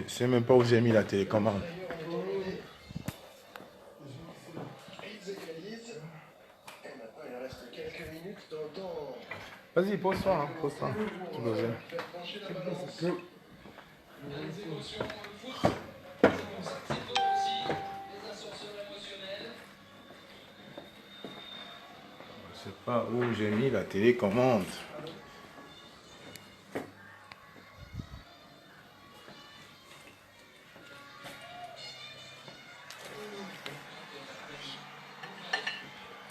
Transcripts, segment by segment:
Je sais même pas où j'ai mis la télécommande. Vas-y, pose-toi, hein, pose-toi. Tu peux venir. Je sais pas où j'ai mis la télécommande.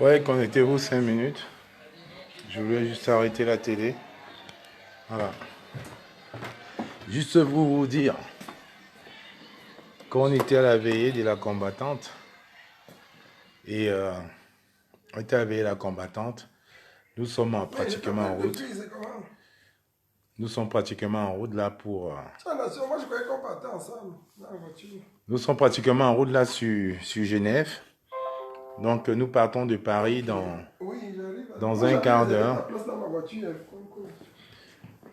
Ouais, connectez-vous 5 minutes. Je voulais juste arrêter la télé. Voilà. Juste vous dire qu'on était à la veillée de la combattante. Et on était à la veillée de la combattante. Nous sommes pratiquement en route. Nous sommes pratiquement en route là pour... Nous sommes pratiquement en route là sur Genève. Donc nous partons de Paris dans un quart d'heure.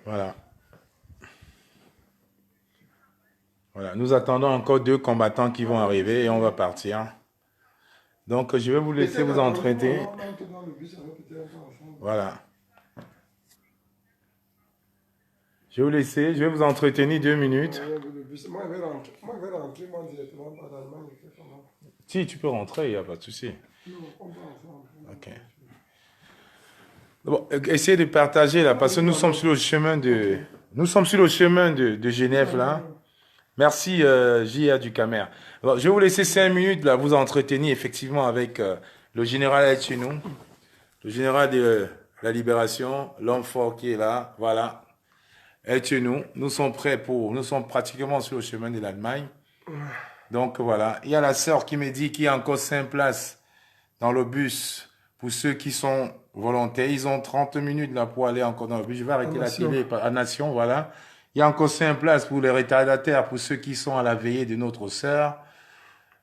Voilà. Voilà. Nous attendons encore 2 combattants qui vont arriver et on va partir. Donc je vais vous laisser vous entraîner. Voilà. Je vais vous laisser, je vais vous entretenir 2 minutes. Si, tu peux rentrer, il n'y a pas de souci. Ok. Bon, essayez de partager là, parce que nous sommes sur le chemin de... Nous sommes sur le chemin de Genève là. Merci J.A. du Camer. Alors, je vais vous laisser 5 minutes là, vous entretenir effectivement avec le général Etchenou, le général de la Libération, l'homme fort qui est là, voilà. Etchenou, nous sommes prêts nous sommes pratiquement sur le chemin de l'Allemagne. Donc voilà, il y a la sœur qui me dit qu'il y a encore 5 places dans le bus pour ceux qui sont volontaires. Ils ont 30 minutes là pour aller encore dans le bus. Je vais arrêter la télé à Nation, voilà. Il y a encore 5 places pour les retardataires, pour ceux qui sont à la veillée de notre sœur.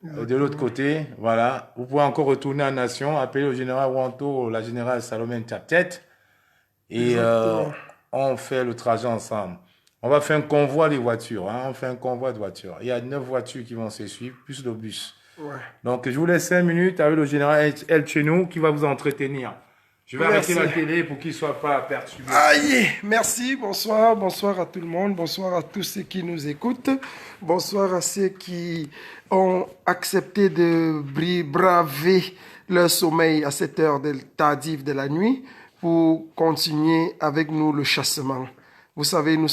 De l'autre côté, voilà. Vous pouvez encore retourner à Nation, appeler le général Wanto, la générale Salomé Tête. Et on fait le trajet ensemble. On va faire un convoi de voitures. Hein. On fait un convoi de voitures. Il y a 9 voitures qui vont se suivre, plus le bus. Ouais. Donc, je vous laisse 5 minutes avec le général Etchenou qui va vous entretenir. Je vais arrêter la télé pour qu'il ne soit pas perturbé. Aïe, merci, bonsoir, bonsoir à tout le monde, bonsoir à tous ceux qui nous écoutent, bonsoir à ceux qui ont accepté de braver leur sommeil à cette heure tardive de la nuit pour continuer avec nous le chassement. Vous savez, nous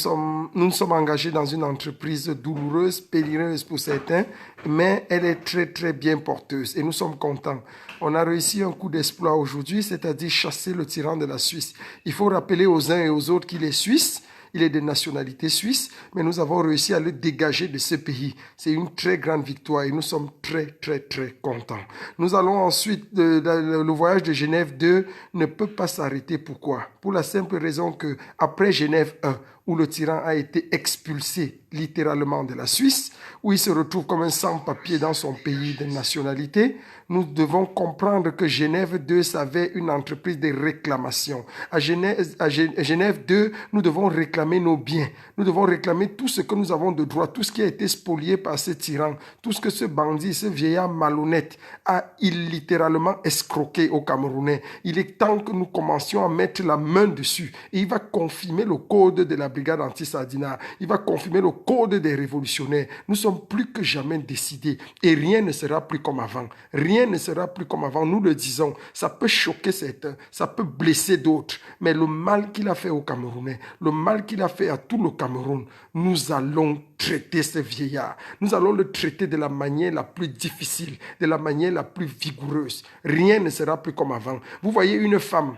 nous sommes engagés dans une entreprise douloureuse, périlleuse pour certains, mais elle est très très bien porteuse et nous sommes contents. On a réussi un coup d'exploit aujourd'hui, c'est-à-dire chasser le tyran de la Suisse. Il faut rappeler aux uns et aux autres qu'il est suisse, il est de nationalité suisse, mais nous avons réussi à le dégager de ce pays. C'est une très grande victoire et nous sommes très, très, très contents. Nous allons ensuite, le voyage de Genève 2 ne peut pas s'arrêter. Pourquoi? Pour la simple raison que après Genève 1, où le tyran a été expulsé littéralement de la Suisse, où il se retrouve comme un sans-papier dans son pays de nationalité, nous devons comprendre que Genève 2 avait une entreprise de réclamation. À Genève 2, nous devons réclamer nos biens. Nous devons réclamer tout ce que nous avons de droit, tout ce qui a été spolié par ce tyran, tout ce que ce bandit, ce vieillard malhonnête a littéralement escroqué aux Camerounais. Il est temps que nous commencions à mettre la main dessus. Et il va confirmer le code de la brigade anti-Sardina. Il va confirmer le code des révolutionnaires. Nous sommes plus que jamais décidés. Et rien ne sera plus comme avant. Rien ne sera plus comme avant. Nous le disons. Ça peut choquer certains. Ça peut blesser d'autres. Mais le mal qu'il a fait aux Camerounais, le mal qu'il a fait à tout le Cameroun, nous allons traiter ce vieillard. Nous allons le traiter de la manière la plus difficile, de la manière la plus vigoureuse. Rien ne sera plus comme avant. Vous voyez une femme,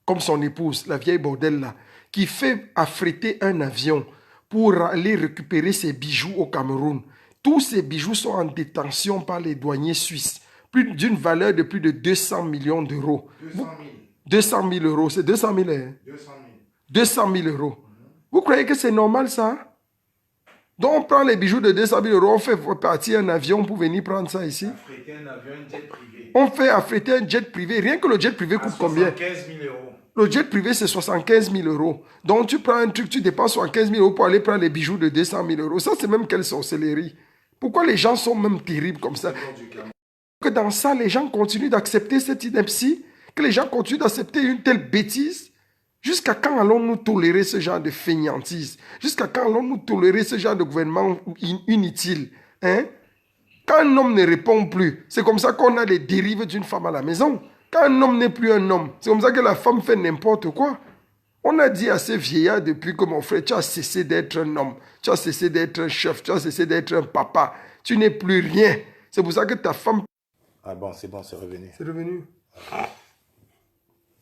comme son épouse, la vieille bordelle là, qui fait affréter un avion pour aller récupérer ses bijoux au Cameroun. Tous ces bijoux sont en détention par les douaniers suisses, d'une valeur de plus de 200 millions d'euros. 200 000 euros, c'est 200 000 hein? 200 000 euros. Vous croyez que c'est normal ça? Donc on prend les bijoux de 200 000 euros, on fait partir un avion pour venir prendre ça ici. Affréter un avion, un jet privé. On fait affréter un jet privé. Rien que le jet privé coûte combien? 75 000 euros. Le jet privé, c'est 75 000 euros. Donc, tu prends un truc, tu dépenses 75 000 euros pour aller prendre les bijoux de 200 000 euros. Ça, c'est même quelle sorcellerie. Pourquoi les gens sont même terribles comme ça? Que dans ça, les gens continuent d'accepter cette ineptie, que les gens continuent d'accepter une telle bêtise. Jusqu'à quand allons-nous tolérer ce genre de fainéantise? Jusqu'à quand allons-nous tolérer ce genre de gouvernement inutile? Hein? Quand un homme ne répond plus, c'est comme ça qu'on a les dérives d'une femme à la maison. Quand un homme n'est plus un homme, c'est comme ça que la femme fait n'importe quoi. On a dit à ces vieillards depuis que mon frère, tu as cessé d'être un homme, tu as cessé d'être un chef, tu as cessé d'être un papa. Tu n'es plus rien. C'est pour ça que ta femme... Ah bon, c'est revenu. C'est revenu.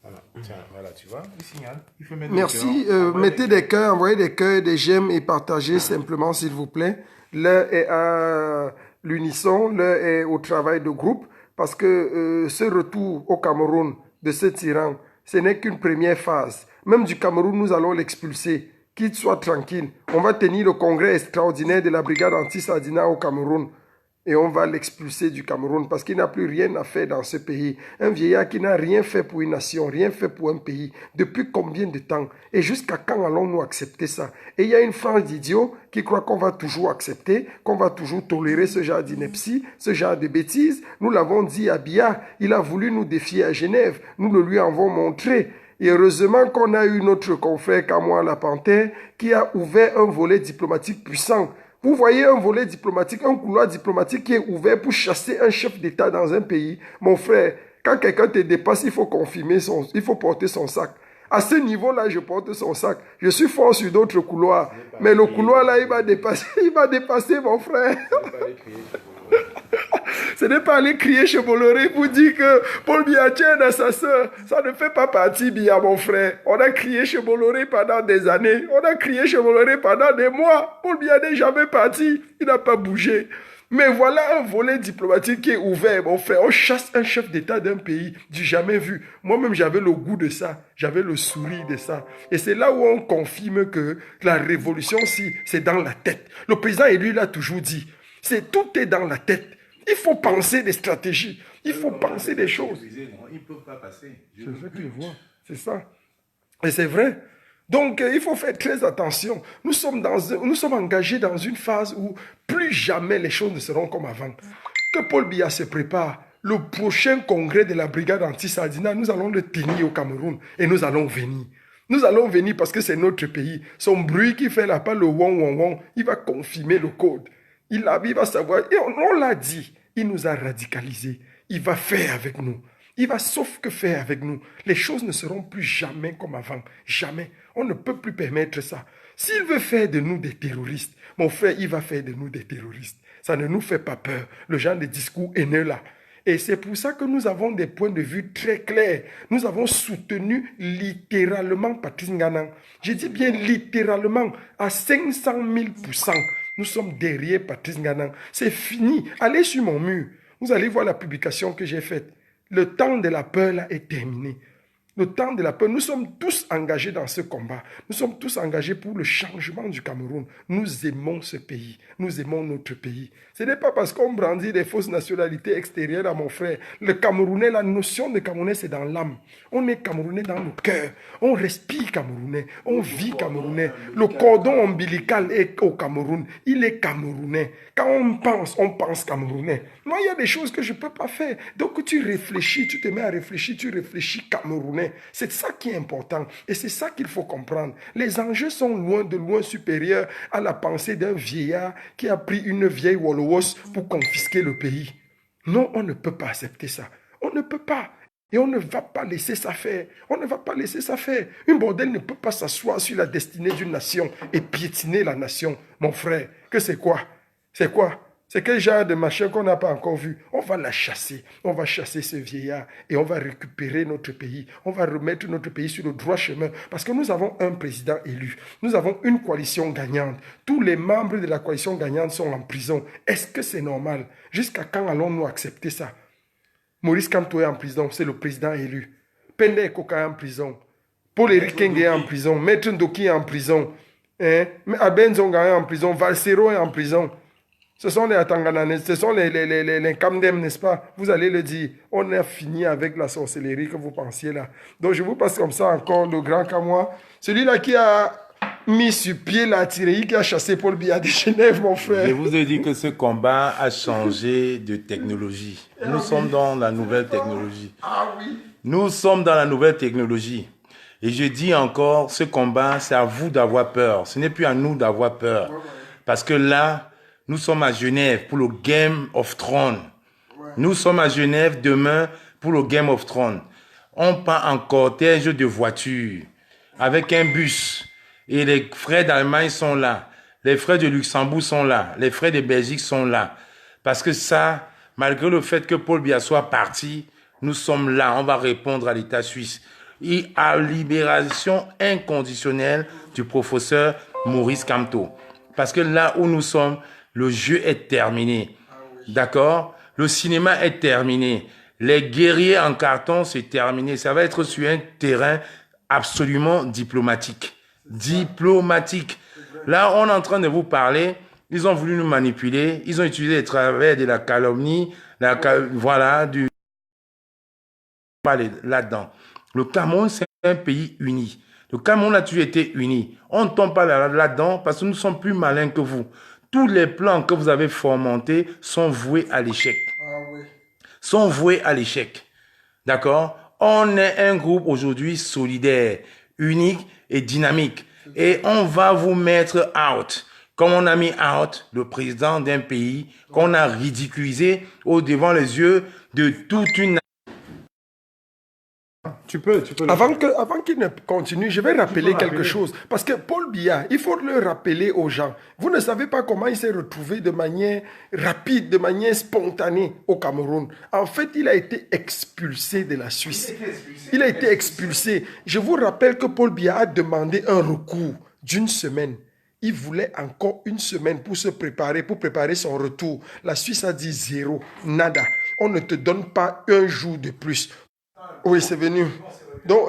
Voilà, tiens, voilà, tu vois, il signale. Il faut mettre Merci. des cœurs. Mettez des cœurs, envoyez des cœurs, des j'aime et partagez simplement, s'il vous plaît. L'un est à l'unisson, l'un est au travail de groupe, parce que ce retour au Cameroun de ce tyran, ce n'est qu'une première phase. Même du Cameroun, nous allons l'expulser. Qu'il soit tranquille. On va tenir le congrès extraordinaire de la brigade anti-Sardina au Cameroun. Et on va l'expulser du Cameroun parce qu'il n'a plus rien à faire dans ce pays. Un vieillard qui n'a rien fait pour une nation, rien fait pour un pays. Depuis combien de temps? Et jusqu'à quand allons-nous accepter ça? Et il y a une frange d'idiots qui croient qu'on va toujours accepter, qu'on va toujours tolérer ce genre d'ineptie, ce genre de bêtises. Nous l'avons dit à Biya, il a voulu nous défier à Genève. Nous le lui avons montré. Et heureusement qu'on a eu notre confrère Kamoa La Panthère qui a ouvert un volet diplomatique puissant. Vous voyez un volet diplomatique, un couloir diplomatique qui est ouvert pour chasser un chef d'État dans un pays. Mon frère, quand quelqu'un te dépasse, il faut il faut porter son sac. À ce niveau-là, je porte son sac. Je suis fort sur d'autres couloirs. Mais le couloir là, il va dépasser mon frère. Ce n'est pas aller crier chez Bolloré pour dire que Paul Biya est un assassin. Ça ne fait pas partie, Biya, mon frère. On a crié chez Bolloré pendant des années. On a crié chez Bolloré pendant des mois. Paul Biya n'est jamais parti. Il n'a pas bougé. Mais voilà un volet diplomatique qui est ouvert, mon frère. On chasse un chef d'État d'un pays du jamais vu. Moi-même, j'avais le goût de ça. J'avais le sourire de ça. Et c'est là où on confirme que la révolution, si, c'est dans la tête. Le président élu l'a toujours dit. Tout est dans la tête. Il faut penser des stratégies. Il faut penser des choses. Ils ne peuvent pas passer. C'est ça que je vois. C'est ça. Et c'est vrai. Donc, il faut faire très attention. Nous sommes engagés dans une phase où plus jamais les choses ne seront comme avant. Que Paul Biya se prépare. Le prochain congrès de la brigade anti-Sardina, nous allons le tenir au Cameroun. Et nous allons venir. Nous allons venir parce que c'est notre pays. Son bruit qui fait là, pas le wong wong wong, il va confirmer le code. Il va savoir, et on l'a dit, il nous a radicalisés. Il va faire avec nous. Il va sauf que faire avec nous. Les choses ne seront plus jamais comme avant. Jamais. On ne peut plus permettre ça. S'il veut faire de nous des terroristes, mon frère, il va faire de nous des terroristes. Ça ne nous fait pas peur. Le genre de discours haineux là. Et c'est pour ça que nous avons des points de vue très clairs. Nous avons soutenu littéralement Patrice Ngana. Je dis bien littéralement à 500 000%. Nous sommes derrière Patrice Ngana. C'est fini. Allez sur mon mur. Vous allez voir la publication que j'ai faite. Le temps de la peur là est terminé. Le temps de la peur. Nous sommes tous engagés dans ce combat. Nous sommes tous engagés pour le changement du Cameroun. Nous aimons ce pays. Nous aimons notre pays. Ce n'est pas parce qu'on brandit des fausses nationalités extérieures à mon frère. Le Camerounais, la notion de Camerounais, c'est dans l'âme. On est Camerounais dans le cœur. On respire Camerounais. On vit Camerounais. Le cordon ombilical est au Cameroun. Il est Camerounais. Quand on pense Camerounais. Moi, il y a des choses que je ne peux pas faire. Donc, tu réfléchis, tu te mets à réfléchir, tu réfléchis Camerounais. C'est ça qui est important. Et c'est ça qu'il faut comprendre. Les enjeux sont de loin supérieurs à la pensée d'un vieillard qui a pris une vieille Wolowos pour confisquer le pays. Non, on ne peut pas accepter ça. On ne peut pas. Et on ne va pas laisser ça faire. On ne va pas laisser ça faire. Une bordel ne peut pas s'asseoir sur la destinée d'une nation et piétiner la nation. Mon frère, que c'est quoi? C'est quoi? C'est quel genre de machin qu'on n'a pas encore vu? On va la chasser. On va chasser ce vieillard et on va récupérer notre pays. On va remettre notre pays sur le droit chemin parce que nous avons un président élu. Nous avons une coalition gagnante. Tous les membres de la coalition gagnante sont en prison. Est-ce que c'est normal? Jusqu'à quand allons-nous accepter ça? Maurice Kamto est en prison, c'est le président élu. Pende Ekoka est en prison. Paul-Éric Kenge est en prison. Maître Ndoki est en prison. Aben Zonga est en prison. Valsero est en prison. Ce sont les Atangananais, ce sont les Kamdem, n'est-ce pas? Vous allez le dire. On a fini avec la sorcellerie que vous pensiez là. Donc je vous passe comme ça encore le grand Kamois. Celui-là qui a mis sur pied la l'artillerie, qui a chassé Paul Biya de Genève, mon frère. Je vous ai dit que ce combat a changé de technologie. Nous sommes dans la nouvelle technologie. Ah oui. Nous sommes dans la nouvelle technologie. Et je dis encore, ce combat, c'est à vous d'avoir peur. Ce n'est plus à nous d'avoir peur. Parce que là, nous sommes à Genève pour le Game of Thrones. Nous sommes à Genève demain pour le Game of Thrones. On part en cortège de voitures avec un bus. Et les frères d'Allemagne sont là. Les frères de Luxembourg sont là. Les frères de Belgique sont là. Parce que ça, malgré le fait que Paul Biya soit parti, nous sommes là. On va répondre à l'État suisse. Et à libération inconditionnelle du professeur Maurice Kamto. Parce que là où nous sommes, le jeu est terminé. D'accord? Le cinéma est terminé. Les guerriers en carton, c'est terminé. Ça va être sur un terrain absolument diplomatique. Diplomatique. Là, on est en train de vous parler. Ils ont voulu nous manipuler. Ils ont utilisé les travers de la calomnie. Voilà, du... là-dedans. Le Cameroun, c'est un pays uni. Le Cameroun a toujours été uni. On ne tombe pas là-dedans parce que nous sommes plus malins que vous. Tous les plans que vous avez fomentés sont voués à l'échec. Ah oui. Sont voués à l'échec. D'accord? On est un groupe aujourd'hui solidaire, unique et dynamique. Et on va vous mettre out. Comme on a mis out le président d'un pays qu'on a ridiculisé devant les yeux de toute une... Tu peux. Avant qu'il ne continue, je vais rappeler quelque chose. Parce que Paul Biya, il faut le rappeler aux gens. Vous ne savez pas comment il s'est retrouvé de manière rapide, de manière spontanée au Cameroun. En fait, il a été expulsé de la Suisse. Il a été expulsé. Je vous rappelle que Paul Biya a demandé un recours d'une semaine. Il voulait encore une semaine pour se préparer, pour préparer son retour. La Suisse a dit zéro, nada. On ne te donne pas un jour de plus. Oui, c'est venu. Donc,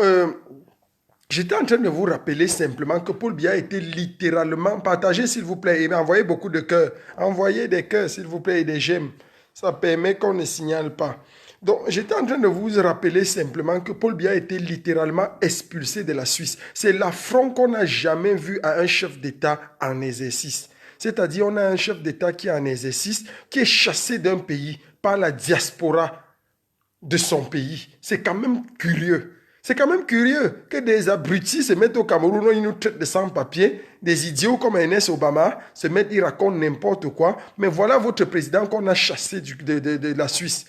j'étais en train de vous rappeler simplement que Paul Biya a été littéralement partagé, s'il vous plaît, et envoyez beaucoup de cœurs. Envoyez des cœurs, s'il vous plaît, et des j'aime. Ça permet qu'on ne signale pas. Donc, j'étais en train de vous rappeler simplement que Paul Biya a été littéralement expulsé de la Suisse. C'est l'affront qu'on n'a jamais vu à un chef d'État en exercice. C'est-à-dire, on a un chef d'État qui est en exercice, qui est chassé d'un pays par la diaspora de son pays. C'est quand même curieux. C'est quand même curieux que des abrutis se mettent au Cameroun, ils nous traitent de sans-papiers, des idiots comme Ernest Obama se mettent, ils racontent n'importe quoi, mais voilà votre président qu'on a chassé de la Suisse.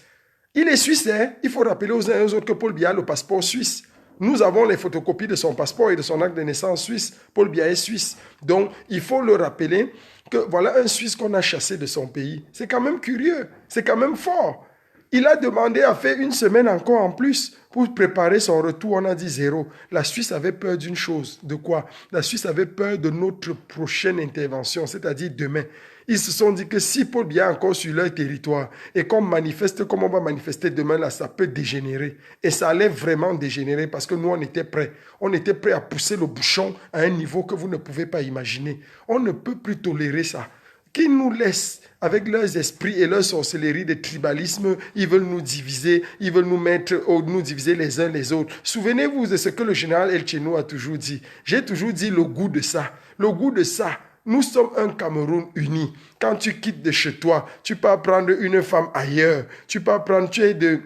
Il est suisse, hein? Il faut rappeler aux uns et aux autres que Paul Biya a le passeport suisse. Nous avons les photocopies de son passeport et de son acte de naissance suisse. Paul Biya est suisse. Donc, il faut le rappeler que voilà un Suisse qu'on a chassé de son pays. C'est quand même curieux, c'est quand même fort. Il a demandé à faire une semaine encore en plus pour préparer son retour. On a dit zéro. La Suisse avait peur d'une chose. De quoi? La Suisse avait peur de notre prochaine intervention, c'est-à-dire demain. Ils se sont dit que si Paul Biya est encore sur leur territoire et qu'on manifeste comme on va manifester demain, là, ça peut dégénérer. Et ça allait vraiment dégénérer parce que nous, on était prêts. On était prêts à pousser le bouchon à un niveau que vous ne pouvez pas imaginer. On ne peut plus tolérer ça. Qui nous laissent avec leurs esprits et leur sorcellerie de tribalisme, ils veulent nous diviser, ils veulent nous diviser les uns les autres. Souvenez-vous de ce que le général El Chenou a toujours dit. J'ai toujours dit le goût de ça. Le goût de ça. Nous sommes un Cameroun uni. Quand tu quittes de chez toi, tu peux prendre une femme ailleurs. Tu peux prendre, tu es de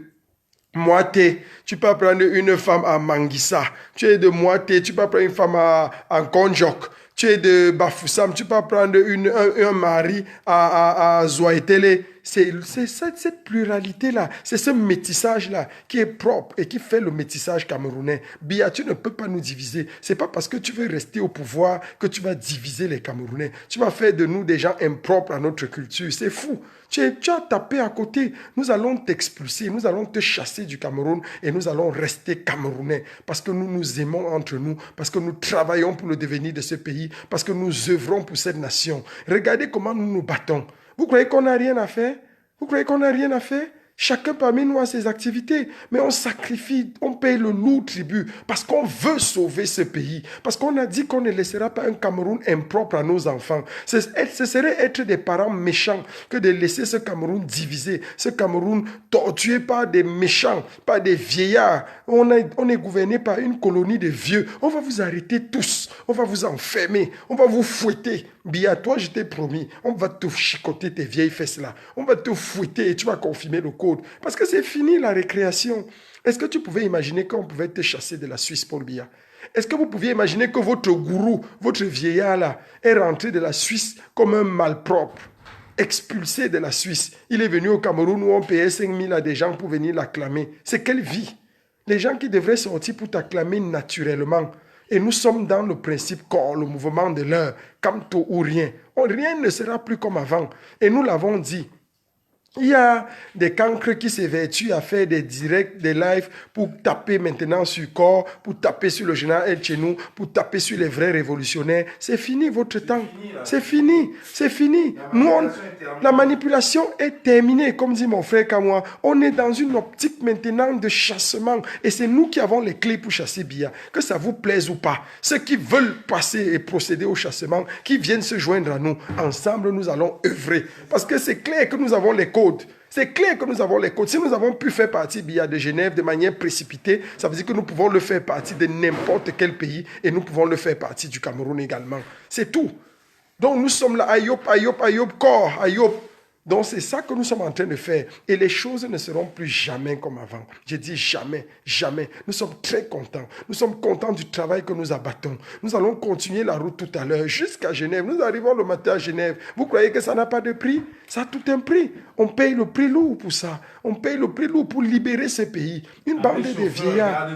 Moité, tu peux prendre une femme à Manguissa. Tu es de Moité, tu peux prendre une femme à Konjok. Tu es de Bafoussam, tu peux prendre un mari à Zouaïtele. C'est cette pluralité-là, c'est ce métissage-là qui est propre et qui fait le métissage camerounais. Biya, tu ne peux pas nous diviser. C'est pas parce que tu veux rester au pouvoir que tu vas diviser les Camerounais. Tu vas faire de nous des gens impropres à notre culture. C'est fou. Tu as tapé à côté. Nous allons t'expulser, nous allons te chasser du Cameroun et nous allons rester Camerounais parce que nous nous aimons entre nous, parce que nous travaillons pour le devenir de ce pays, parce que nous œuvrons pour cette nation. Regardez comment nous nous battons. Vous croyez qu'on n'a rien à faire? Vous croyez qu'on n'a rien à faire? Chacun parmi nous a ses activités, mais on sacrifie, on paye le lourd tribut parce qu'on veut sauver ce pays. Parce qu'on a dit qu'on ne laissera pas un Cameroun impropre à nos enfants. Ce serait être des parents méchants que de laisser ce Cameroun divisé, ce Cameroun torturé par des méchants, par des vieillards. On est gouverné par une colonie de vieux. On va vous arrêter tous, on va vous enfermer, on va vous fouetter. Bia, toi, je t'ai promis, on va te chicoter tes vieilles fesses là. On va te fouetter et tu vas confirmer le code. Parce que c'est fini la récréation. Est-ce que tu pouvais imaginer qu'on pouvait te chasser de la Suisse, Paul Biya? Est-ce que vous pouviez imaginer que votre gourou, votre vieillard là, est rentré de la Suisse comme un malpropre, expulsé de la Suisse? Il est venu au Cameroun où on payait 5 000 à des gens pour venir l'acclamer. C'est quelle vie? Les gens qui devraient sortir pour t'acclamer naturellement. Et nous sommes dans le principe corps, le mouvement de l'heure, Camto ou rien. Rien ne sera plus comme avant. Et nous l'avons dit. Il y a des cancres qui s'évertuent à faire des directs, des lives pour taper maintenant sur corps, pour taper sur le général El Chenou, pour taper sur les vrais révolutionnaires. C'est fini votre temps. C'est fini. C'est fini. Nous, la manipulation est terminée, comme dit mon frère Kamwa. On est dans une optique maintenant de chassement. Et c'est nous qui avons les clés pour chasser Biya. Que ça vous plaise ou pas. Ceux qui veulent passer et procéder au chassement, qui viennent se joindre à nous. Ensemble, nous allons œuvrer. Parce que c'est clair que nous avons les codes. C'est clair que nous avons les codes. Si nous avons pu faire partie de Genève de manière précipitée, ça veut dire que nous pouvons le faire partie de n'importe quel pays et nous pouvons le faire partie du Cameroun également. C'est tout. Donc nous sommes là, Ayop, corps, Ayop. Donc c'est ça que nous sommes en train de faire. Et les choses ne seront plus jamais comme avant. Je dis jamais, jamais. Nous sommes très contents. Nous sommes contents du travail que nous abattons. Nous allons continuer la route tout à l'heure jusqu'à Genève. Nous arrivons le matin à Genève. Vous croyez que ça n'a pas de prix? Ça a tout un prix. On paye le prix lourd pour ça. On paye le prix lourd pour libérer ce pays. Une bande de vieillards.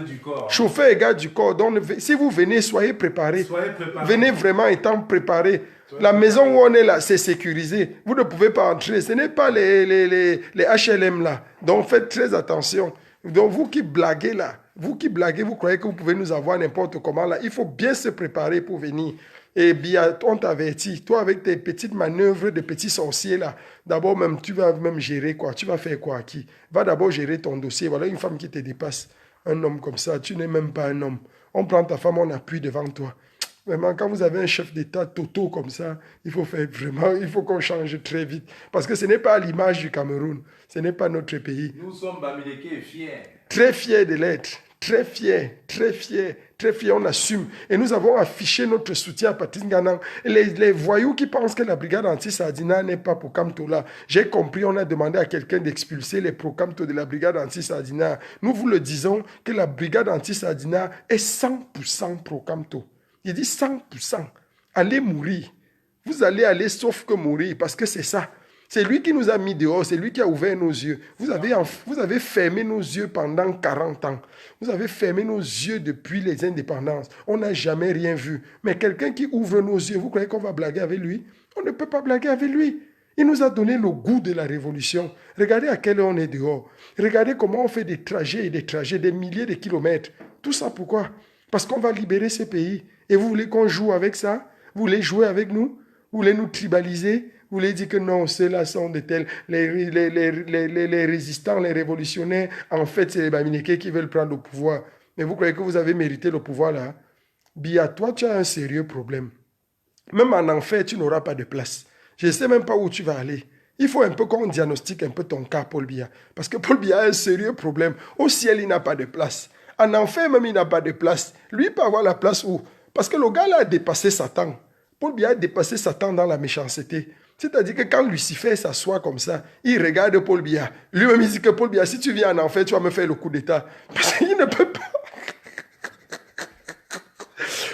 Chauffeur et garde du corps. Donc si vous venez, soyez préparés. Venez vraiment étant préparés. La maison où on est là, c'est sécurisé. Vous ne pouvez pas entrer. Ce n'est pas les HLM là. Donc faites très attention. Donc vous qui blaguez là, vous croyez que vous pouvez nous avoir n'importe comment là. Il faut bien se préparer pour venir. Et bien, on t'avertit. Toi, avec tes petites manœuvres de petits sorciers là, d'abord même, tu vas même gérer quoi? Tu vas faire quoi à qui? Va d'abord gérer ton dossier. Voilà une femme qui te dépasse. Un homme comme ça, tu n'es même pas un homme. On prend ta femme, on appuie devant toi. Vraiment, quand vous avez un chef d'État toto comme ça, il faut qu'on change très vite. Parce que ce n'est pas l'image du Cameroun. Ce n'est pas notre pays. Nous sommes Bamileke fiers. Très fiers de l'être. Très fiers, très fiers, très fiers, on assume. Et nous avons affiché notre soutien à Patrice Nganang. Les voyous qui pensent que la brigade anti-Sardina n'est pas pour Kamtola. J'ai compris, on a demandé à quelqu'un d'expulser les pro-Kamto de la brigade anti-Sardina. Nous vous le disons que la brigade anti-Sardina est 100% pro-Kamto. Il dit 100%. Allez mourir. Vous allez aller sauf que mourir parce que c'est ça. C'est lui qui nous a mis dehors, c'est lui qui a ouvert nos yeux. Vous avez fermé nos yeux pendant 40 ans. Vous avez fermé nos yeux depuis les indépendances. On n'a jamais rien vu. Mais quelqu'un qui ouvre nos yeux, vous croyez qu'on va blaguer avec lui? On ne peut pas blaguer avec lui. Il nous a donné le goût de la révolution. Regardez à quelle heure on est dehors. Regardez comment on fait des trajets et des trajets, des milliers de kilomètres. Tout ça pourquoi? Parce qu'on va libérer ce pays. Et vous voulez qu'on joue avec ça? Vous voulez jouer avec nous? Vous voulez nous tribaliser? Vous voulez dire que non, ceux-là sont de tels, les résistants, les révolutionnaires, en fait, c'est les Bamileke qui veulent prendre le pouvoir. Mais vous croyez que vous avez mérité le pouvoir là? Bia, toi, tu as un sérieux problème. Même en enfer, tu n'auras pas de place. Je ne sais même pas où tu vas aller. Il faut un peu qu'on diagnostique un peu ton cas, Paul Biya. Parce que Paul Biya a un sérieux problème. Au ciel, il n'a pas de place. En enfer, même, il n'a pas de place. Lui, il peut avoir la place où? Parce que le gars là a dépassé Satan. Paul Biya a dépassé Satan dans la méchanceté. C'est-à-dire que quand Lucifer s'assoit comme ça, il regarde Paul Biya. Lui-même, il dit que Paul Biya, si tu viens en enfer, tu vas me faire le coup d'état. Parce qu'il ne peut pas.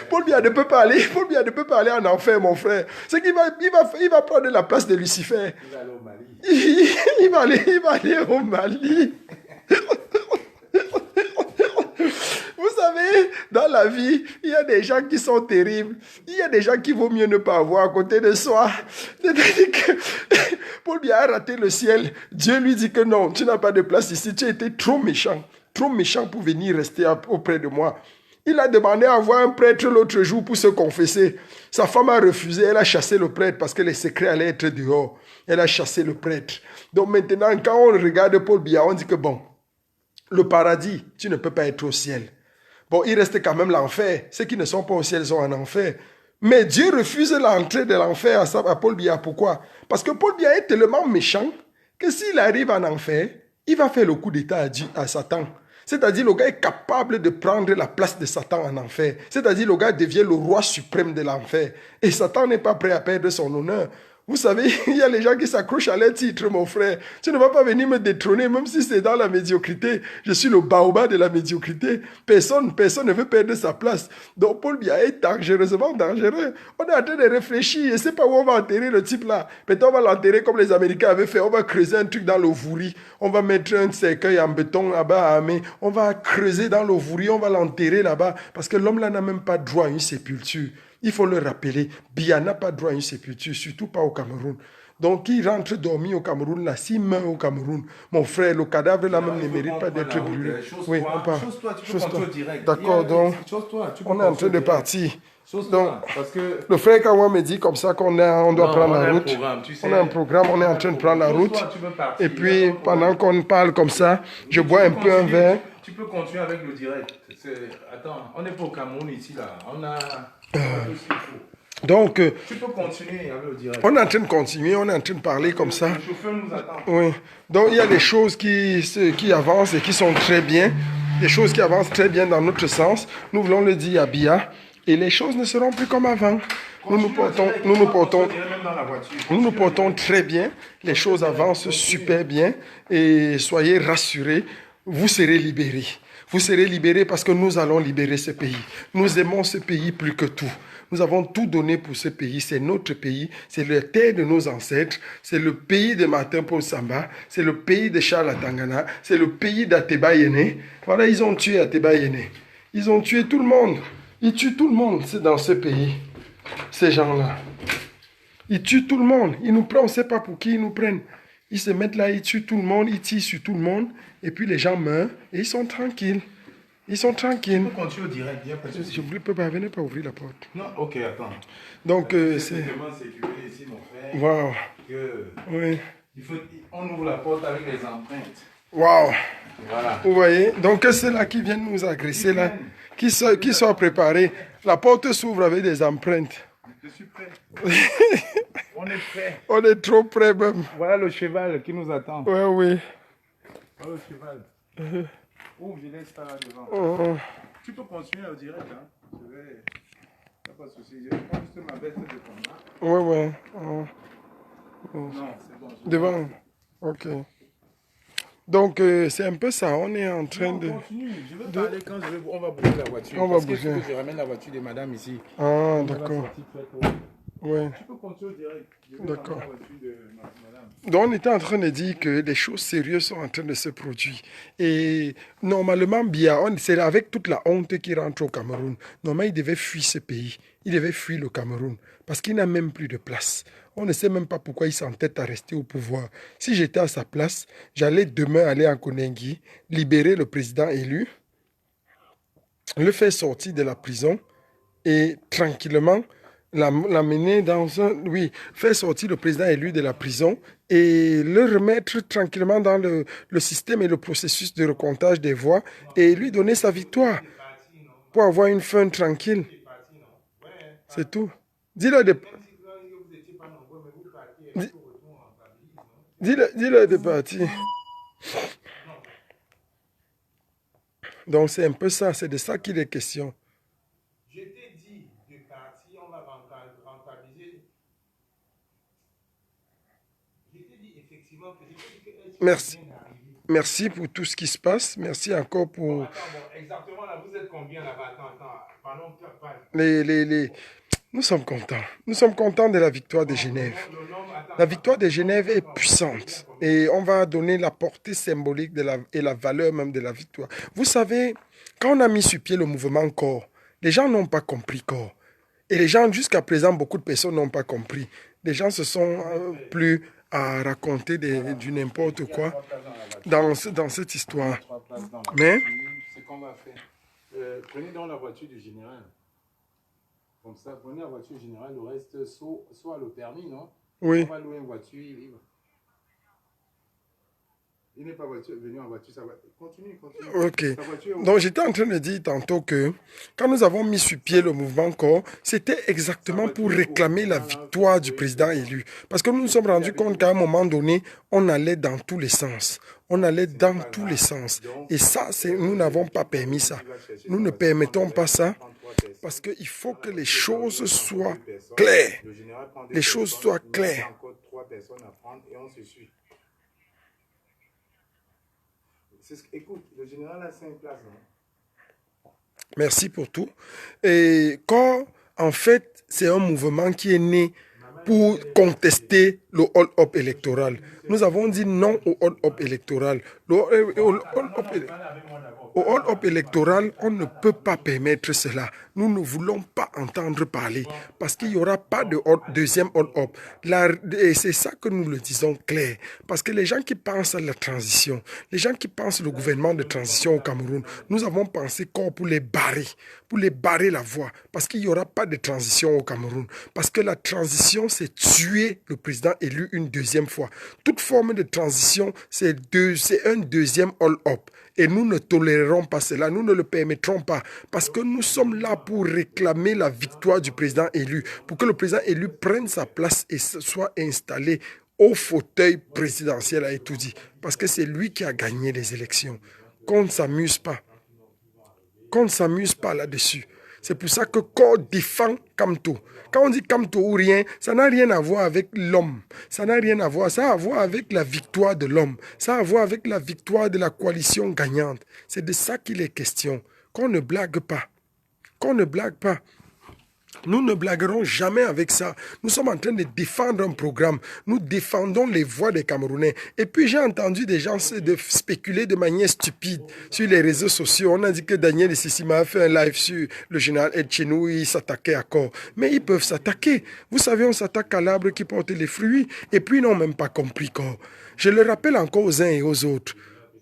Paul Biya ne peut pas aller. Paul Biya ne peut pas aller en enfer, mon frère. C'est qu'il va prendre la place de Lucifer. Il va aller au Mali. Il va aller au Mali. Vous savez, dans la vie, il y a des gens qui sont terribles. Il y a des gens qu'il vaut mieux ne pas avoir à côté de soi. C'est-à-dire que Paul Biya a raté le ciel. Dieu lui dit que non, tu n'as pas de place ici. Tu as été trop méchant pour venir rester auprès de moi. Il a demandé à voir un prêtre l'autre jour pour se confesser. Sa femme a refusé, elle a chassé le prêtre parce que les secrets allaient être dehors. Elle a chassé le prêtre. Donc maintenant, quand on regarde Paul Biya, on dit que bon, le paradis, tu ne peux pas être au ciel. Bon, il reste quand même l'enfer. Ceux qui ne sont pas au ciel sont en enfer. Mais Dieu refuse l'entrée de l'enfer à Paul Biya. Pourquoi? Parce que Paul Biya est tellement méchant que s'il arrive en enfer, il va faire le coup d'état à Satan. C'est-à-dire le gars est capable de prendre la place de Satan en enfer. C'est-à-dire le gars devient le roi suprême de l'enfer. Et Satan n'est pas prêt à perdre son honneur. Vous savez, il y a les gens qui s'accrochent à leur titre, mon frère. Tu ne vas pas venir me détrôner, même si c'est dans la médiocrité. Je suis le baobab de la médiocrité. Personne ne veut perdre sa place. Donc Paul Biya est dangereusement dangereux. On est en train de réfléchir. Je ne sais pas où on va enterrer le type là. Peut-être on va l'enterrer comme les Américains avaient fait. On va creuser un truc dans l'Ovouri. On va mettre un cercueil en béton là-bas à main. On va creuser dans l'Ovouri. On va l'enterrer là-bas. Parce que l'homme là n'a même pas droit à une sépulture. Il faut le rappeler, Biya n'a pas droit à une sépulture, surtout pas au Cameroun. Donc, il rentre dormir au Cameroun, là, s'il meurt au Cameroun, mon frère, le cadavre là même ne mérite pas d'être brûlé. Oui, on part. Chose-toi. D'accord, donc, on est en train de partir. Donc, le frère Kawa me dit comme ça qu'on doit prendre la route. On a un programme, on est en train de prendre la route. Et puis, pendant qu'on parle comme ça, je bois un peu un verre. Tu peux continuer avec le direct. Attends, on n'est pas au Cameroun ici, là. On a tout ce qu'il faut. Donc, tu peux continuer avec le direct. On est en train de continuer, on est en train de parler comme ça. Le chauffeur nous attend. Oui. Donc, il y a des choses qui avancent et qui sont très bien. Des choses qui avancent très bien dans notre sens. Nous voulons le dire à Biya. Et les choses ne seront plus comme avant. Nous nous portons très bien. Les choses avancent super bien. Et soyez rassurés, vous serez libérés. Vous serez libérés parce que nous allons libérer ce pays. Nous aimons ce pays plus que tout. Nous avons tout donné pour ce pays. C'est notre pays. C'est la terre de nos ancêtres. C'est le pays de Martin Paul Samba. C'est le pays de Charles Atangana. C'est le pays d'Ateba Yene. Voilà, ils ont tué Ateba Yene. Ils ont tué tout le monde. Ils tuent tout le monde dans ce pays. Ces gens-là. Ils tuent tout le monde. Ils nous prennent, on ne sait pas pour qui ils nous prennent. Ils se mettent là, ils tuent tout le monde, ils tirent sur tout le monde. Et puis les gens meurent et ils sont tranquilles. Ils sont tranquilles. Tu peux continuer au direct. Je ne peux pas, venez pas ouvrir la porte. Non, ok, attends. Donc, c'est tellement sécurisé ici, mon frère. Waouh. Oui. On ouvre la porte avec les empreintes. Waouh. Voilà. Vous voyez? Donc, ceux-là qui viennent nous agresser, là, qui soient préparés. La porte s'ouvre avec des empreintes. Je suis prêt. On est prêt. On est trop prêt, même. Voilà le cheval qui nous attend. Oui, oui. Voilà le cheval. Ouvre, je laisse ça là devant. Tu peux continuer au direct, hein. Je vais... Pas de souci. Je vais prendre juste ma veste de combat. Oui, oui. Non, c'est bon. Devant. Ok. Donc, c'est un peu ça. On est en train de... Continue. Je vais parler quand on va bouger la voiture. On va bouger. Parce que je ramène la voiture de madame ici. Ah, d'accord. Oui. Tu peux continuer au direct. D'accord. La voiture de madame. Donc, on était en train de dire que des choses sérieuses sont en train de se produire. Et normalement, Biya, c'est avec toute la honte qu'il rentre au Cameroun. Normalement, il devait fuir ce pays. Il devait fuir le Cameroun. Parce qu'il n'a même plus de place. On ne sait même pas pourquoi il s'entête à rester au pouvoir. Si j'étais à sa place, j'allais demain aller en Koningui, libérer le président élu, le faire sortir de la prison et tranquillement l'amener dans un... Oui, faire sortir le président élu de la prison et le remettre tranquillement dans le système et le processus de recomptage des voix et lui donner sa victoire pour avoir une fin tranquille. C'est tout. Dis-le de... Dis-le de partir. Donc c'est un peu ça, c'est de ça qu'il est question. Je t'ai dit de partir, on va rentabiliser. Je t'ai dit effectivement que... Merci. Merci pour tout ce qui se passe. Merci encore pour... Bon, attends, bon, exactement là, vous êtes combien là-bas? Attends. Nous sommes contents. Nous sommes contents de la victoire de Genève. La victoire de Genève est puissante et on va donner la portée symbolique et la valeur même de la victoire. Vous savez, quand on a mis sur pied le mouvement corps, les gens n'ont pas compris corps. Et les gens, jusqu'à présent, beaucoup de personnes n'ont pas compris. Les gens se sont plus à raconter du n'importe quoi dans cette histoire. Mais... Prenez donc la voiture du général. Comme ça, prenez la voiture du général, le reste, soit le permis, non? On Oui. va louer une voiture, il va. Il n'est pas venu en voiture, ça va. Continue, continue. Ok. Sa voiture est où? Donc, j'étais en train de dire tantôt que quand nous avons mis sur pied le mouvement corps, c'était Sa exactement pour voiture est où? réclamer la Maintenant, là, vous victoire du pouvez président descendre. élu. Parce que nous nous sommes Il rendus habite compte où? qu'à un moment donné, on allait dans tous les sens. On allait Ce n'est dans pas tous les grave. sens. Donc, Et ça, nous n'avons pas permis ça. Nous ne permettons pas ça parce qu'il faut que les choses soient claires. le général prend deux Les choses personnes, soient nous, il y claires. a encore trois personnes à prendre et on se suit. Écoute, le général a 5 places. Non? Merci pour tout. Et quand, en fait, c'est un mouvement qui est né pour contester le hold-up électoral. Nous avons dit non au hold-up électoral. Au hold-up électoral, on ne peut pas permettre cela. Nous ne voulons pas entendre parler parce qu'il n'y aura pas de deuxième hold-up. Et c'est ça que nous le disons clair. Parce que les gens qui pensent à la transition, les gens qui pensent au gouvernement de transition au Cameroun, nous avons pensé quoi pour les barrer la voie. Parce qu'il n'y aura pas de transition au Cameroun. Parce que la transition, c'est tuer le président élu une deuxième fois. Toute forme de transition, c'est un deuxième hold-up. Et nous ne tolérerons pas cela, nous ne le permettrons pas, parce que nous sommes là pour réclamer la victoire du président élu, pour que le président élu prenne sa place et soit installé au fauteuil présidentiel à Etoudi, parce que c'est lui qui a gagné les élections. Qu'on ne s'amuse pas, qu'on ne s'amuse pas là-dessus. C'est pour ça que Corps défend Kamto. Quand on dit Kamto ou rien, ça n'a rien à voir avec l'homme. Ça n'a rien à voir. Ça a à voir avec la victoire de l'homme. Ça a à voir avec la victoire de la coalition gagnante. C'est de ça qu'il est question. Qu'on ne blague pas. Qu'on ne blague pas. Nous ne blaguerons jamais avec ça. Nous sommes en train de défendre un programme. Nous défendons les voix des Camerounais. Et puis j'ai entendu des gens spéculer de manière stupide sur les réseaux sociaux. On a dit que Daniel Sissima a fait un live sur le général Etchenou, il s'attaquait à corps. Mais ils peuvent s'attaquer. Vous savez, on s'attaque à l'arbre qui porte les fruits. Et puis ils n'ont même pas compris corps. Je le rappelle encore aux uns et aux autres.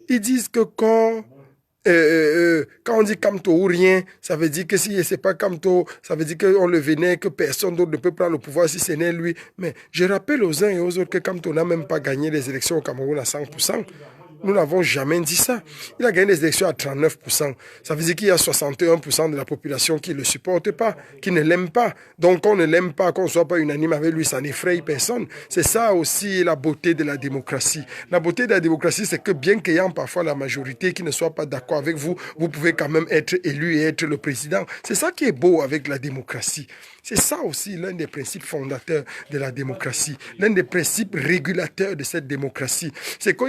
Ils disent que corps... quand on dit Kamto ou rien, ça veut dire que si c'est pas Kamto, ça veut dire qu'on le vénère, que personne d'autre ne peut prendre le pouvoir si ce n'est lui. Mais je rappelle aux uns et aux autres que Kamto n'a même pas gagné les élections au Cameroun à 100%. Nous n'avons jamais dit ça. Il a gagné les élections à 39%. Ça veut dire qu'il y a 61% de la population qui ne le supporte pas, qui ne l'aime pas. Donc, on ne l'aime pas, qu'on ne soit pas unanime avec lui, ça n'effraie personne. C'est ça aussi la beauté de la démocratie. La beauté de la démocratie, c'est que bien qu'ayant parfois la majorité qui ne soit pas d'accord avec vous, vous pouvez quand même être élu et être le président. C'est ça qui est beau avec la démocratie. C'est ça aussi l'un des principes fondateurs de la démocratie, l'un des principes régulateurs de cette démocratie. C'est que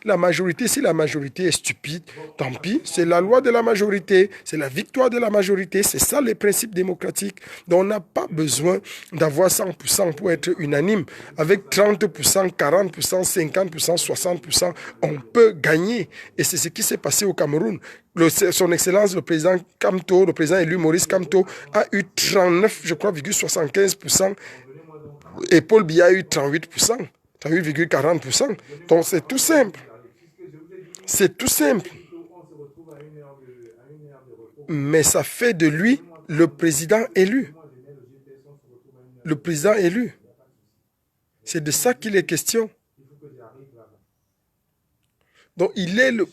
la majorité, si la majorité est stupide, tant pis, c'est la loi de la majorité, c'est la victoire de la majorité, c'est ça les principes démocratiques. Donc on n'a pas besoin d'avoir 100% pour être unanime. Avec 30%, 40%, 50%, 60%, on peut gagner. Et c'est ce qui s'est passé au Cameroun. Son Excellence, le président Kamto, le président élu Maurice Kamto, a eu 39, je crois, 75%, et Paul Biya a eu 38%, 38,40%. Donc c'est tout simple. C'est tout simple. Mais ça fait de lui le président élu. Le président élu. C'est de ça qu'il est question. Donc il est le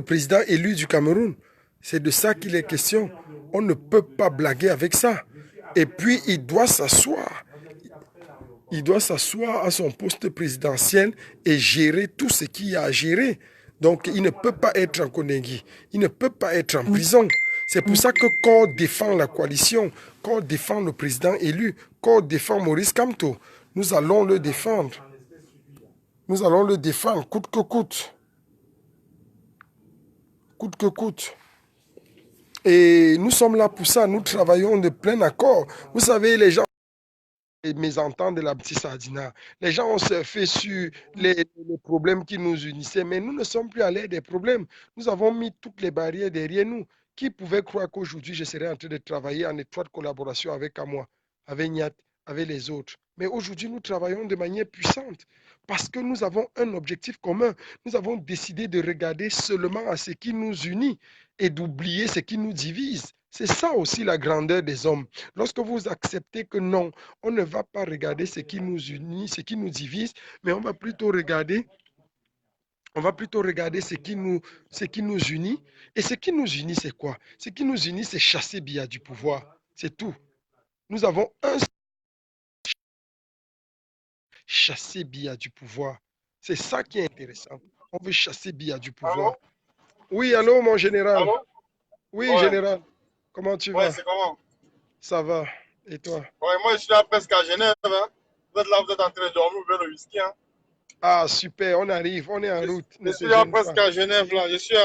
président élu du Cameroun. C'est de ça qu'il est question. On ne peut pas blaguer avec ça. Et puis, il doit s'asseoir. Il doit s'asseoir à son poste présidentiel et gérer tout ce qu'il y a à gérer. Donc, il ne peut pas être en Koningui. Il ne peut pas être en prison. C'est pour ça que Corps défend la coalition, Corps défend le président élu, Corps défend Maurice Kamto. Nous allons le défendre. Nous allons le défendre coûte que coûte. Coûte que coûte. Et nous sommes là pour ça. Nous travaillons de plein accord. Vous savez, les gens mésentendent de la petite sardina. Les gens ont surfé sur les problèmes qui nous unissaient, mais nous ne sommes plus à l'aide des problèmes. Nous avons mis toutes les barrières derrière nous. Qui pouvait croire qu'aujourd'hui, je serais en train de travailler en étroite collaboration avec Amoa, avec Niat, avec les autres. Mais aujourd'hui, nous travaillons de manière puissante parce que nous avons un objectif commun. Nous avons décidé de regarder seulement à ce qui nous unit et d'oublier ce qui nous divise. C'est ça aussi la grandeur des hommes. Lorsque vous acceptez que non, on ne va pas regarder ce qui nous unit, ce qui nous divise, mais on va plutôt regarder ce qui nous unit. Et ce qui nous unit, c'est quoi? Ce qui nous unit, c'est chasser Biya du pouvoir. C'est tout. Nous avons un chasser Biya du pouvoir. C'est ça qui est intéressant. On veut chasser Biya du pouvoir. Allô? Oui, allô, mon général. Allô? Oui, Ouais, général. Comment tu ouais, vas? c'est comment? Ça va. Et toi? Ouais, moi je suis là presque à Genève. Hein. Vous êtes là, vous êtes en train de dormir, vous buvez le whisky. Hein. Ah, super, on arrive, on est en route. Je Ne te suis là gêne presque pas. à Genève, là. Je suis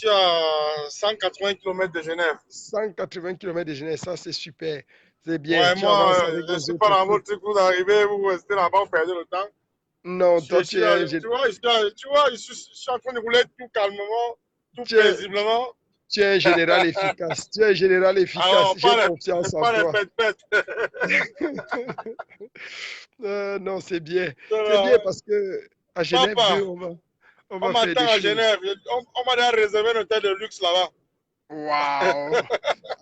à 180 km de Genève. 180 km de Genève, ça c'est super. C'est bien. Ouais, Tu moi, avances avec je ne les suis pas autres dans troupes. votre truc, vous arrivez, vous restez là-bas, vous perdez le temps. Non, Je toi, suis là, tu vois, je suis en train de rouler tout calmement, tout tu es, paisiblement. tu es un général efficace. Tu es un général efficace. Alors, J'ai confiance en pas les toi. pète-pète. Non, c'est bien. C'est bien Voilà. parce que à Genève 2, Papa, on on va faire des m'attend à choses. Genève. On m'a déjà réservé un hôtel de luxe là-bas. Waouh!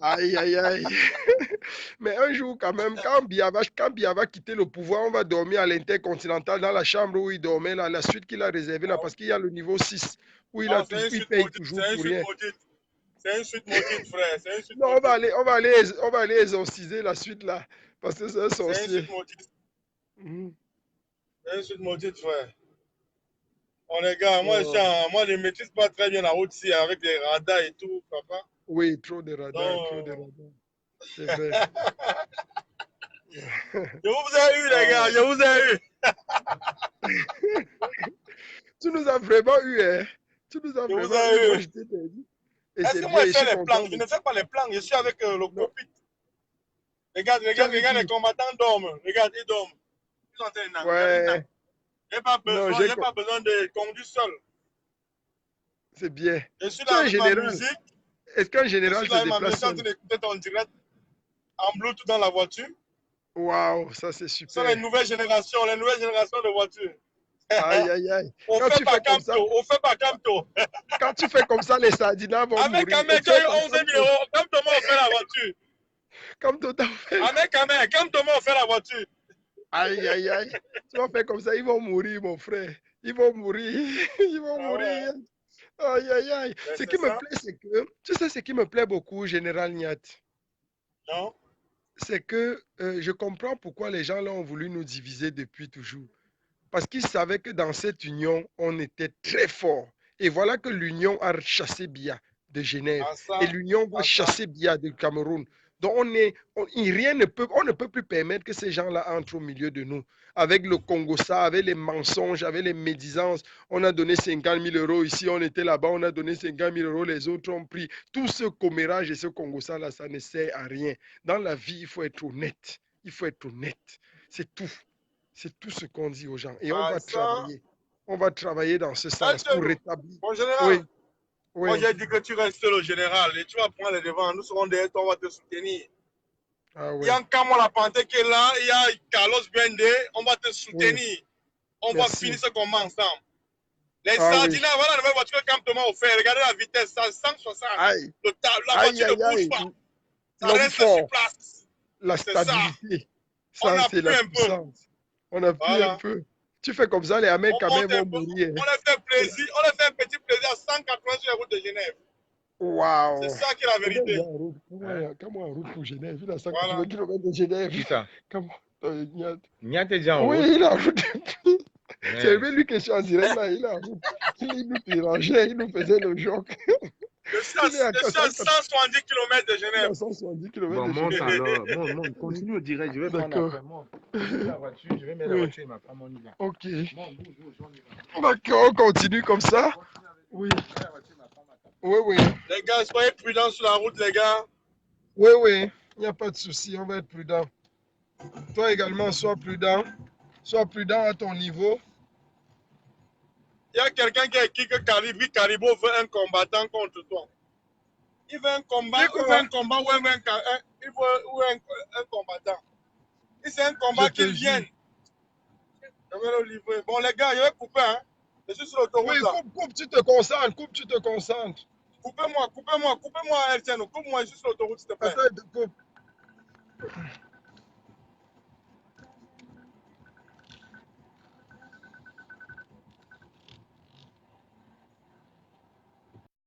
Aïe, aïe, aïe. Mais un jour, quand même, quand Biya va quitter le pouvoir, on va dormir à l'Intercontinental dans la chambre où il dormait, là, la suite qu'il a réservée là, parce qu'il y a le niveau 6 où Non, c'est une il suite paye maudite. toujours C'est une pour suite rien. maudite. C'est une suite maudite, frère. C'est une suite Non, maudite. on va aller exorciser la suite là, parce que c'est un C'est une sorcier. suite maudite. Mhm. C'est une suite maudite, frère. On les gars, Oh, moi, je ne maîtrise pas très bien la route ici avec les radars et tout, papa. oui, trop de radars, trop de Donc, radars. C'est vrai. je vous ai eu, les gars. Ah. Je vous ai eu. Tu nous as vraiment eu, hein? Tu nous as Je vous vraiment eu, ai moi eu. je t'ai perdu. Et Est-ce c'est que moi, bien, je je fais suis les plans? content Je de... ne fais pas les plans. Je suis avec le Non, cockpit. Regarde, tu es regarde, avec regarde, les qui? combattants dorment. Regarde, ils dorment. Ils sont en train de nager. Ils Ouais, nagent. non, j'ai... J'ai pas besoin de conduire seul. C'est bien. Je suis Tu là es un avec ma général. musique. Est-ce qu'un Je suis général se là avec ma musique. déplace Je suis en seul? train d'écouter ton direct en Bluetooth dans la voiture. Waouh, ça c'est Ce sont super. les nouvelles générations de voitures. Aïe, aïe, aïe. On Quand fait tu pas fais comme ça, Camto, on fait pas Camto. quand tu fais comme ça, les sardines vont Avec mourir. Kamek, On tu as fait eu pas 11 000 comme, euros. Comme Thomas, on fait la voiture. comme tout à fait. Avec Kamek, comme Thomas, on fait la voiture. Aïe, aïe, aïe. Tu vas faire comme ça, ils vont mourir, mon frère. Ils vont mourir. Ils vont Ah ouais, mourir. Aïe, aïe, aïe. ben, Ce c'est qui me ça. plaît, c'est que, tu sais, ce qui me plaît beaucoup, Général Niat, Non? c'est que je comprends pourquoi les gens là ont voulu nous diviser depuis toujours. Parce qu'ils savaient que dans cette union, on était très fort. Et voilà que l'union a chassé Biya de Genève. À Et ça, l'union va à ça. chasser Biya de Cameroun. Donc on ne peut plus permettre que ces gens-là entrent au milieu de nous. Avec le Congo-Ça, avec les mensonges, avec les médisances, on a donné 50 000 euros ici, on était là-bas, on a donné 50 000 euros, les autres ont pris. Tout ce commérage et ce Congo-Ça, là, ça ne sert à rien. Dans la vie, il faut être honnête. Il faut être honnête. C'est tout. C'est tout ce qu'on dit aux gens. Et on À va ça. travailler. On va travailler dans ce sens pour rétablir. Mon général, Oui, moi oui. j'ai dit que tu restes le général et tu vas prendre les devants. Nous serons derrière toi, on va te soutenir. Ah Il y oui, a Nkamo la Panthère qui est là, il y a Carlos Bende, on va te oui. soutenir. On va Merci. finir ce combat ensemble. Les Ah oui. sardines, voilà la nouvelle voiture que Cam Thomas a offert. Regardez la vitesse, ça 160. Aïe, La aïe, voiture ne aïe, bouge aïe. pas. Ça L'homme reste sur fort, place. la C'est ça. stabilité. On Ça, c'est appuie la un peu. puissance. On appuie un Voilà. peu. Tu fais comme ça, les Américains On quand même monte un vont peu. mourir. On leur fait plaisir. On leur fait un petit plaisir à 180 sur la route de Genève. C'est Waouh. ça qui est la Le gars, il est vérité. en route. Hein? Comment en route pour Genève? Il a 180 Voilà. km de Genève. Qui ça? Comment? Nia t'es déjà en Oui, route. il est en route. C'est Mais, même lui qui est en direct là. Il est en route. Il nous dérangeait, il nous faisait le joke. Il est à Je suis à 180. 170 km de Il est Genève. à 170 km bon, de monte Genève. alors. Monte. Continue au direct. Je vais prendre D'accord. après. Monte. Conduis la voiture. Je vais mettre la Oui. voiture et ma femme, on y va. Ok. Monte, bouge, on y va. D'accord, on continue comme ça. Continue avec Oui. la voiture, ma femme attend. Oui, oui. Les gars, soyez prudents sur la route, les gars. Oui, oui. Il n'y a pas de souci. On va être prudent. Toi également, sois prudent. Sois prudent à ton niveau. Il y a quelqu'un qui a écrit que Caribou veut un combattant contre toi. Il veut un combat, C'est quoi? ou il veut un combattant. Et c'est un Je combat te qu'il jure. vienne. Je vais le livrer. Bon, les gars, je vais couper. Hein. Je suis sur l'autoroute Oui, là. coupe, tu te concentres, coupe, tu te concentres. Coupez-moi, RTN, coupe-moi, je suis sur l'autoroute, s'il te plaît. Attends, coupe.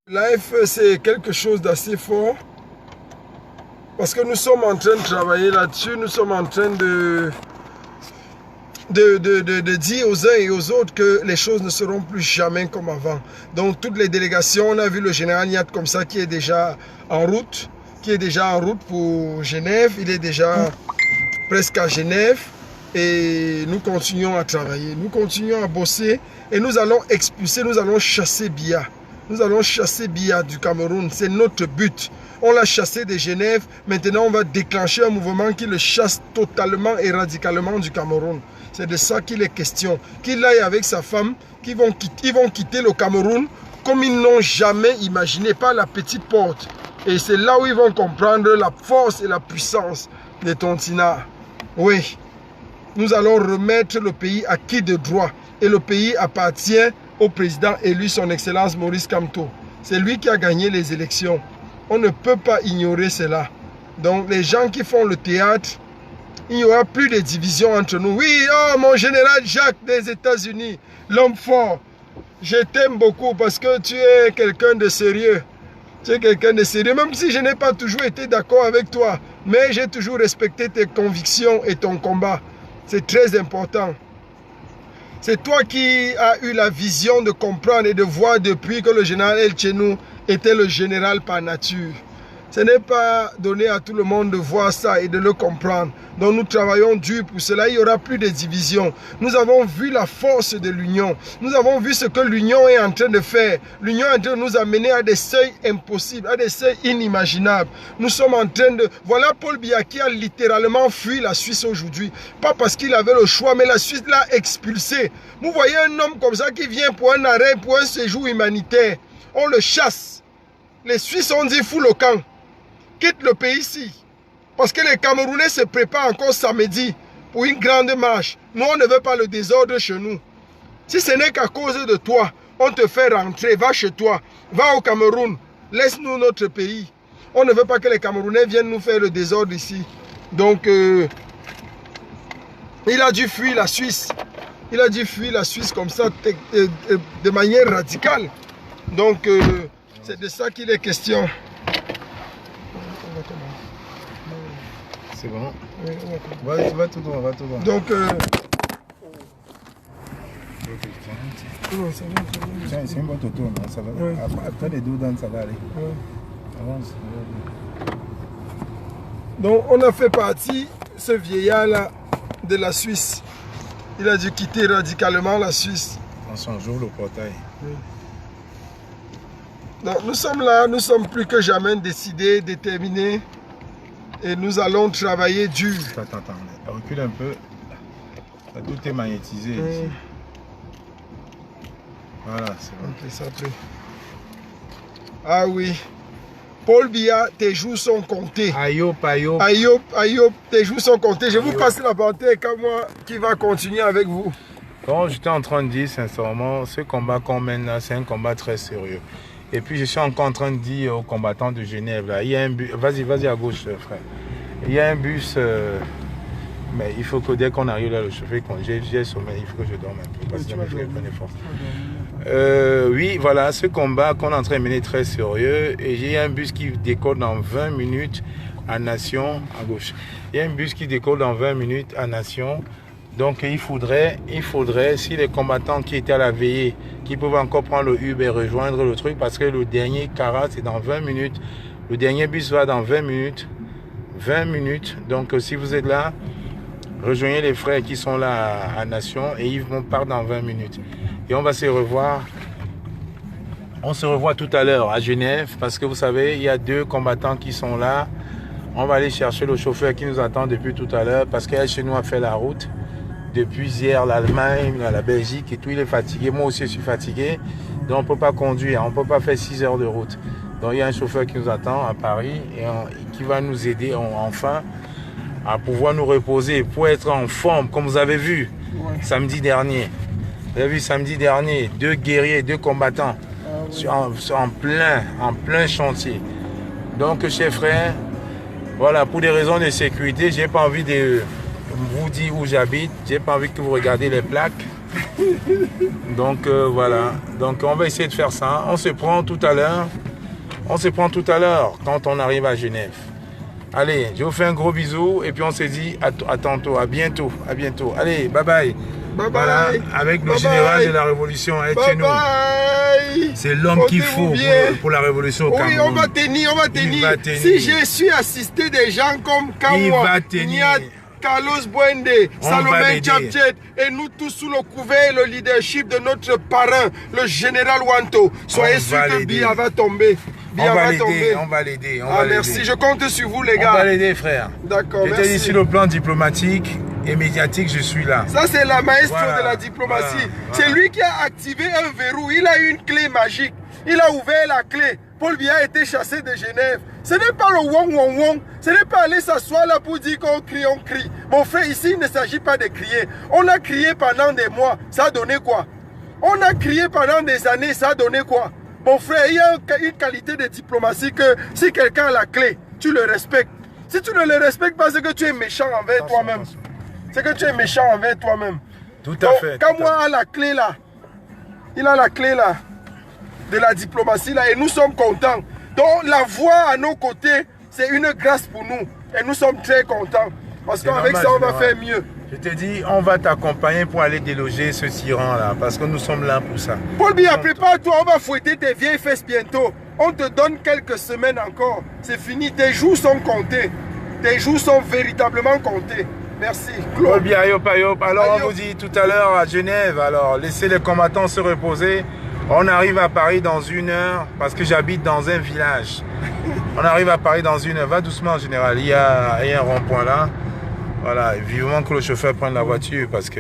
L'AFE, c'est quelque chose d'assez fort. Parce que nous sommes en train de travailler là-dessus, nous sommes en train de dire aux uns et aux autres que les choses ne seront plus jamais comme avant. Donc toutes les délégations, on a vu le général Niat comme ça qui est déjà en route, pour Genève, il est déjà presque à Genève et nous continuons à travailler, nous continuons à bosser et nous allons expulser, nous allons chasser Biya. Nous allons chasser Biya du Cameroun, c'est notre but. On l'a chassé de Genève, maintenant on va déclencher un mouvement qui le chasse totalement et radicalement du Cameroun. C'est de ça qu'il est question. Qu'il aille avec sa femme, ils vont quitter le Cameroun comme ils n'ont jamais imaginé, par la petite porte. Et c'est là où ils vont comprendre la force et la puissance de Tontina. Oui, nous allons remettre le pays à qui de droit. Et le pays appartient au président élu, son Excellence Maurice Kamto. C'est lui qui a gagné les élections. On ne peut pas ignorer cela. Donc les gens qui font le théâtre, il n'y aura plus de division entre nous. Oui, oh mon général Jacques des États-Unis, l'homme fort. Je t'aime beaucoup parce que tu es quelqu'un de sérieux. Tu es quelqu'un de sérieux, même si je n'ai pas toujours été d'accord avec toi. Mais j'ai toujours respecté tes convictions et ton combat. C'est très important. C'est toi qui as eu la vision de comprendre et de voir depuis que le général El Chenou était le général par nature. Ce n'est pas donné à tout le monde de voir ça et de le comprendre. Donc nous travaillons dur pour cela. Il n'y aura plus de division. Nous avons vu la force de l'union. Nous avons vu ce que l'union est en train de faire. L'union est en train de nous amener à des seuils impossibles, à des seuils inimaginables. Nous sommes en train de... Voilà Paul Biya qui a littéralement fui la Suisse aujourd'hui. Pas parce qu'il avait le choix, mais la Suisse l'a expulsé. Vous voyez un homme comme ça qui vient pour un arrêt, pour un séjour humanitaire. On le chasse. Les Suisses ont dit fous le camp. Quitte le pays ici. Parce que les Camerounais se préparent encore samedi pour une grande marche. Nous, on ne veut pas le désordre chez nous. Si ce n'est qu'à cause de toi, on te fait rentrer. Va chez toi. Va au Cameroun. Laisse-nous notre pays. On ne veut pas que les Camerounais viennent nous faire le désordre ici. Donc, il a dû fuir la Suisse. Il a dû fuir la Suisse comme ça, de manière radicale. Donc, c'est de ça qu'il est question. C'est bon. Va tout droit, va tout droit. Donc, tiens, c'est une boîte autour, ça va. Ouais. Après les deux dents, ça va aller. Ouais. Avance. Donc, on a fait partie, ce vieillard-là, de la Suisse. Il a dû quitter radicalement la Suisse. On s'en joue le portail. Oui. Donc, nous sommes là, nous sommes plus que jamais décidés, déterminés. Et nous allons travailler dur. Attends, recule un peu. Tout est magnétisé ici. Voilà, c'est bon. Ok, ça plaît. Ah oui. Paul Biya, tes jours sont comptés. Ayop, tes jours sont comptés. Je vous passe la parole comme moi qui va continuer avec vous. Comme j'étais en train de dire, sincèrement, ce combat qu'on mène là, c'est un combat très sérieux. Et puis je suis encore en train de dire aux combattants de Genève, là, il y a un bus, vas-y à gauche frère. Il y a un bus, mais il faut que dès qu'on arrive là, le chauffeur, quand j'ai le sommeil, il faut que je dorme un peu, parce que je prenais force. Oui, voilà, ce combat qu'on est en train de mener est très sérieux. Et il y a un bus qui décolle dans 20 minutes à Nation, à gauche. Il y a un bus qui décolle dans 20 minutes à Nation. Donc il faudrait, si les combattants qui étaient à la veillée, qui peuvent encore prendre le Uber et rejoindre le truc, parce que le dernier Cara, c'est dans 20 minutes. Le dernier bus va dans 20 minutes. 20 minutes. Donc si vous êtes là, rejoignez les frères qui sont là à Nation et ils vont partir dans 20 minutes. Et on va se revoir. On se revoit tout à l'heure à Genève, parce que vous savez, il y a 2 combattants qui sont là. On va aller chercher le chauffeur qui nous attend depuis tout à l'heure, parce qu'elle chez nous a fait la route. Depuis hier, l'Allemagne, la Belgique et tout, il est fatigué. Moi aussi, je suis fatigué. Donc, on ne peut pas conduire. On ne peut pas faire 6 heures de route. Donc, il y a un chauffeur qui nous attend à Paris et qui va nous aider enfin à pouvoir nous reposer pour être en forme, comme vous avez vu samedi dernier. Vous avez vu samedi dernier, 2 guerriers, 2 combattants en plein chantier. Donc, chers frères, voilà, pour des raisons de sécurité, j'ai pas envie de vous dire où j'habite. J'ai pas envie que vous regardiez les plaques. Donc, voilà. Donc, on va essayer de faire ça. On se prend tout à l'heure. On se prend tout à l'heure quand on arrive à Genève. Allez, je vous fais un gros bisou et puis on se dit à tantôt, à bientôt, à bientôt. Allez, bye bye. Bye Voilà, bye. avec le Bye général bye. de la révolution, hein, Bye chez nous. bye. C'est l'homme qu'il faut Portez-vous bien. pour la révolution au Oui, Cameroun. on va tenir, on va Il tenir. va tenir. Si je suis assisté des gens comme Il Kamwa, va tenir. Niat, Carlos Bwende, On va Salomé l'aider. Tchapchet, et nous tous sous le couvert et le leadership de notre parrain, le général Wanto. Soyez On sûr va que l'aider. Bia va tomber. Bia On va va l'aider, tomber. on va l'aider. Ah, merci, je compte sur vous, les On va gars. l'aider, frère. D'accord, Je te dis, merci. sur le plan diplomatique et médiatique, je suis là. Ça, c'est la maestro Voilà, de la diplomatie. voilà, C'est voilà. lui qui a activé un verrou. Il a une clé magique. Il a ouvert la clé. Paul Biya a été chassé de Genève. Ce n'est pas le wong wong wong. Ce n'est pas aller s'asseoir là pour dire qu'on crie, on crie. Mon frère, ici, il ne s'agit pas de crier. On a crié pendant des mois. Ça a donné quoi? On a crié pendant des années. Ça a donné quoi? Mon frère, il y a une qualité de diplomatie que si quelqu'un a la clé, tu le respectes. Si tu ne le respectes pas, c'est que tu es méchant envers toi-même. C'est que tu es méchant envers toi-même. Tout à Donc, fait. quand tout à moi a la clé là, il a la clé là, de la diplomatie là, et nous sommes contents. Donc la voix à nos côtés, c'est une grâce pour nous. Et nous sommes très contents. Parce C'est qu'avec normal, ça, on va général. faire mieux. Je te dis, on va t'accompagner pour aller déloger ce tyran-là, parce que nous sommes là pour ça. Paul Biya, prépare-toi, on va fouetter tes vieilles fesses bientôt. On te donne quelques semaines encore. C'est fini, tes jours sont comptés. Tes jours sont véritablement comptés. Merci. Paul Claude. Biya, ayop, ayop. Alors, Ayop. on vous dit tout à l'heure à Genève, alors, laissez les combattants se reposer. On arrive à Paris dans 1 heure, parce que j'habite dans un village. On arrive à Paris dans 1 heure. Va doucement, en général. Il y a un rond-point là. Voilà, vivement que le chauffeur prenne la voiture, parce que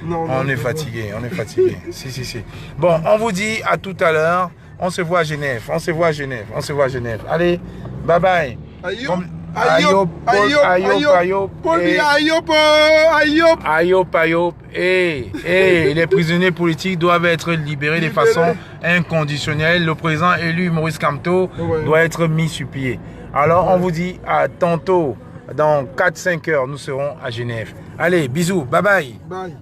Non, on non, est non, fatigué, on est fatigué. Si. Bon, on vous dit à tout à l'heure. On se voit à Genève, on se voit à Genève, on se voit à Genève. Allez, bye bye. Ayop, Ayop, ayop, ayop, ayop. Paul Et- Biya, ayop, ayop. Ayop, ayop. Et les prisonniers politiques doivent être libérés de Libérés. façon inconditionnelle. Le président élu Maurice Kamto Ouais. doit être mis sur pied. Alors, on vous dit à tantôt. Dans 4-5 heures, nous serons à Genève. Allez, bisous, bye bye. Bye.